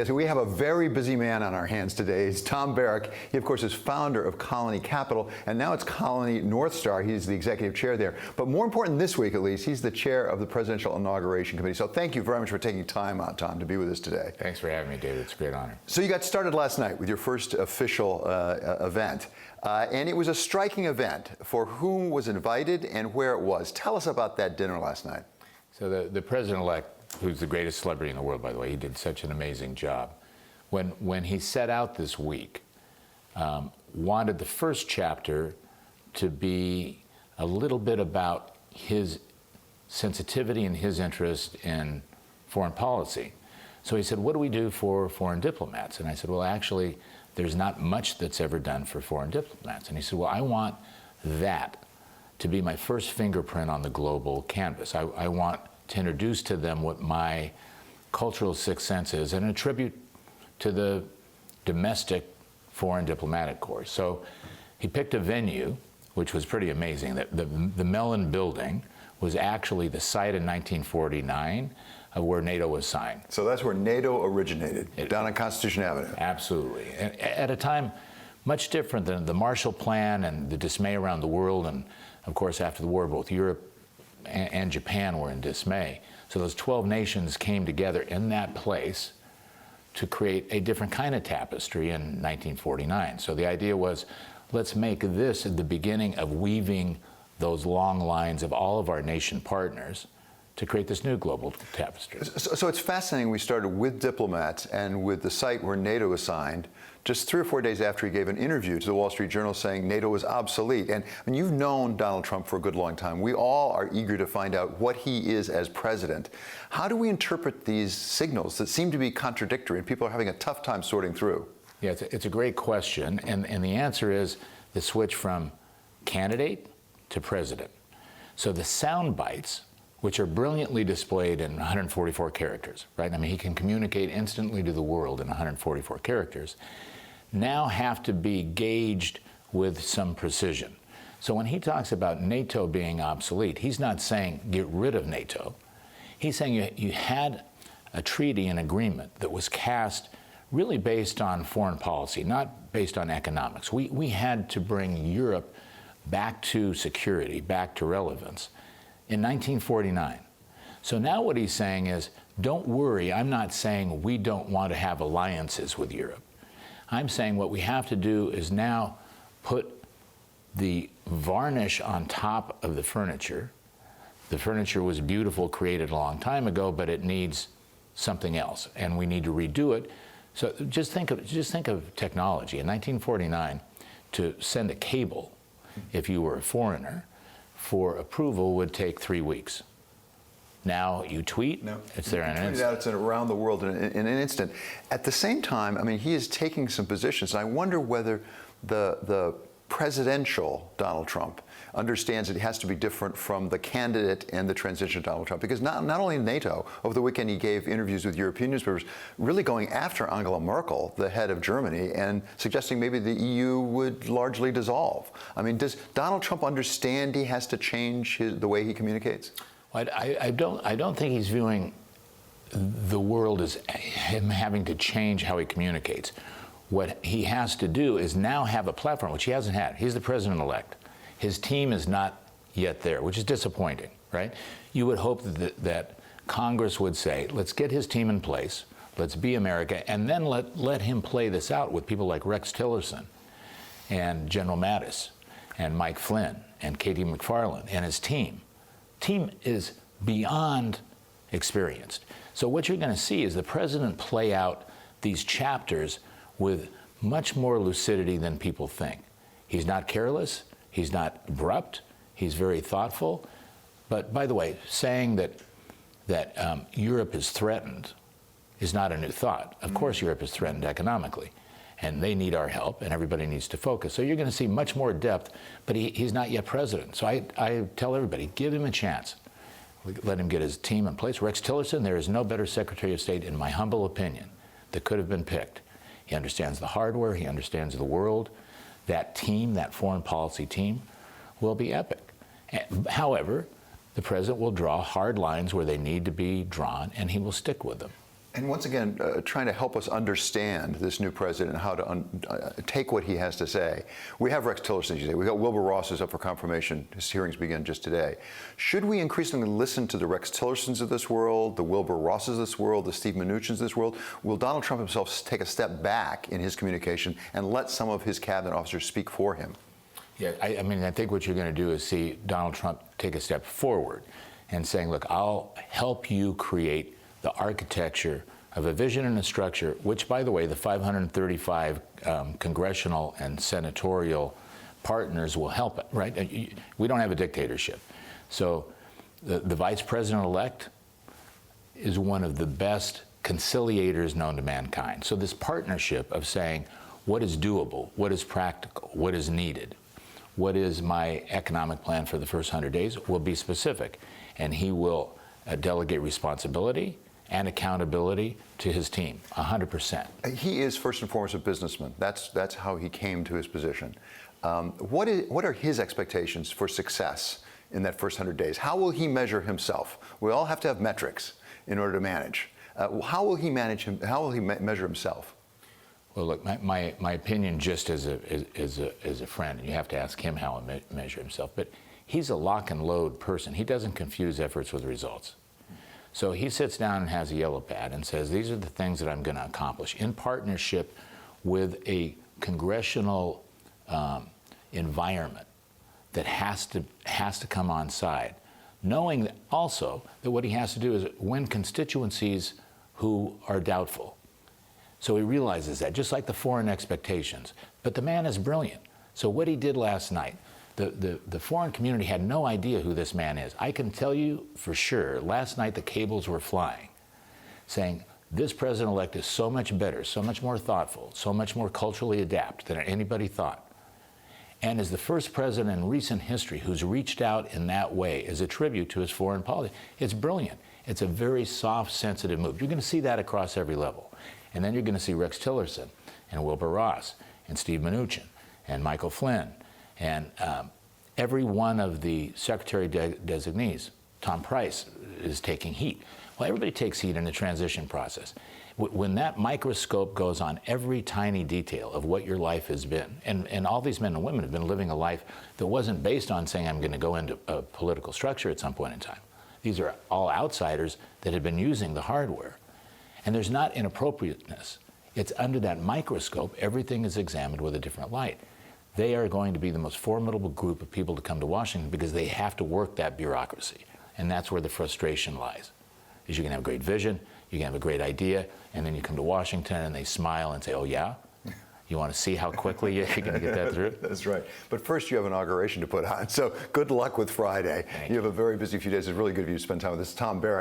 So we have a very busy man on our hands today. It's Tom Barrack. He, of course, is founder of Colony Capital, and now it's Colony North Star. He's the executive chair there. But more important this week, at least, he's the chair of the Presidential Inauguration Committee. So thank you very much for taking time out, Tom, to be with us today. Thanks for having me, David. It's a great honor. So you got started last night with your first official event, and it was a striking event for whom was invited and where it was. Tell us about that dinner last night. So the president-elect, who's the greatest celebrity in the world, by the way, he did such an amazing job. When he set out this week, wanted the first chapter to be a little bit about his sensitivity and his interest in foreign policy. So he said, what do we do for foreign diplomats? And I said, well, actually, there's not much that's ever done for foreign diplomats. And he said, well, I want that to be my first fingerprint on the global canvas. I want to introduce to them what my cultural sixth sense is and attribute to the domestic foreign diplomatic corps. So he picked a venue, which was pretty amazing. The Mellon Building was actually the site in 1949 of where NATO was signed. So that's where NATO originated, down on Constitution Avenue. Absolutely. At a time much different than the Marshall Plan and the dismay around the world. And of course, after the war, both Europe and Japan were in dismay. So those 12 nations came together in that place to create a different kind of tapestry in 1949. So the idea was, let's make this the beginning of weaving those long lines of all of our nation partners to create this new global tapestry. So it's fascinating. We started with diplomats and with the site where NATO was signed, just 3 or 4 days after he gave an interview to the Wall Street Journal saying NATO is obsolete. And you've known Donald Trump for a good long time. We all are eager to find out what he is as president. How do we interpret these signals that seem to be contradictory and people are having a tough time sorting through? Yeah, it's a great question. And the answer is the switch from candidate to president. So the sound bites, which are brilliantly displayed in 144 characters, right? I mean, he can communicate instantly to the world in 144 characters, now have to be gauged with some precision. So when he talks about NATO being obsolete, he's not saying get rid of NATO. He's saying you had a treaty, an agreement that was cast really based on foreign policy, not based on economics. We had to bring Europe back to security, back to relevance in 1949. So now what he's saying is, don't worry, I'm not saying we don't want to have alliances with Europe. I'm saying what we have to do is now put the varnish on top of the furniture. The furniture was beautiful, created a long time ago, but it needs something else, and we need to redo it. So just think of technology. In 1949, to send a cable, if you were a foreigner, for approval would take 3 weeks. Now you tweet, it's there in an instant. It's around the world in an instant. At the same time, I mean, he is taking some positions. And I wonder whether the presidential Donald Trump understands that he has to be different from the candidate and the transition Donald Trump. Because not only NATO, over the weekend he gave interviews with European newspapers, really going after Angela Merkel, the head of Germany, and suggesting maybe the EU would largely dissolve. I mean, does Donald Trump understand he has to change the way he communicates? I don't think he's viewing the world as him having to change how he communicates. What he has to do is now have a platform, which he hasn't had. He's the president-elect. His team is not yet there, which is disappointing, right? You would hope that Congress would say, let's get his team in place, let's be America, and then let him play this out with people like Rex Tillerson and General Mattis and Mike Flynn and Katie McFarland and his team. Team is beyond experienced. So what you're going to see is the president play out these chapters with much more lucidity than people think. He's not careless, he's not abrupt, he's very thoughtful. But by the way, saying that Europe is threatened is not a new thought. Of course Europe is threatened economically, and they need our help, and everybody needs to focus. So you're going to see much more depth, but he's not yet president. So I tell everybody, give him a chance. Let him get his team in place. Rex Tillerson, there is no better Secretary of State, in my humble opinion, that could have been picked. He understands the hardware, he understands the world. That team, that foreign policy team, will be epic. However, the president will draw hard lines where they need to be drawn, and he will stick with them. And once again, trying to help us understand this new president and how to take what he has to say. We have Rex Tillerson today. We got Wilbur Ross is up for confirmation. His hearings begin just today. Should we increasingly listen to the Rex Tillersons of this world, the Wilbur Rosses of this world, the Steve Mnuchins of this world? Will Donald Trump himself take a step back in his communication and let some of his cabinet officers speak for him? Yeah, I mean, I think what you're going to do is see Donald Trump take a step forward and saying, look, I'll help you create the architecture of a vision and a structure, which, by the way, the 535 congressional and senatorial partners will help, right? We don't have a dictatorship. So the vice president-elect is one of the best conciliators known to mankind. So this partnership of saying what is doable, what is practical, what is needed, what is my economic plan for the first 100 days will be specific. And he will delegate responsibility and accountability to his team, 100%. He is first and foremost a businessman. That's how he came to his position. What are his expectations for success in that first 100 days? How will he measure himself? We all have to have metrics in order to manage. How will he manage him? How will he measure himself? Well, look, my opinion, just as a friend, and you have to ask him how he measure himself. But he's a lock and load person. He doesn't confuse efforts with results. So he sits down and has a yellow pad and says, these are the things that I'm going to accomplish in partnership with a congressional environment that has to come on side, knowing that also that what he has to do is win constituencies who are doubtful. So he realizes that, just like the foreign expectations. But the man is brilliant. So what he did last night, the foreign community had no idea who this man is. I can tell you for sure, last night the cables were flying, saying this president-elect is so much better, so much more thoughtful, so much more culturally adept than anybody thought. And is the first president in recent history who's reached out in that way as a tribute to his foreign policy. It's brilliant. It's a very soft, sensitive move. You're going to see that across every level. And then you're going to see Rex Tillerson and Wilbur Ross and Steve Mnuchin and Michael Flynn and every one of the secretary designees. Tom Price is taking heat. Well, everybody takes heat in the transition process. When that microscope goes on every tiny detail of what your life has been, and all these men and women have been living a life that wasn't based on saying I'm going to go into a political structure at some point in time. These are all outsiders that have been using the hardware. And there's not inappropriateness. It's under that microscope, everything is examined with a different light. They are going to be the most formidable group of people to come to Washington because they have to work that bureaucracy. And that's where the frustration lies. Is you can have a great vision, you can have a great idea, and then you come to Washington and they smile and say, oh yeah? You want to see how quickly you're going to get that through? That's right. But first you have inauguration to put on. So good luck with Friday. You have a very busy few days. It's really good of you to spend time with us. Tom Barrack.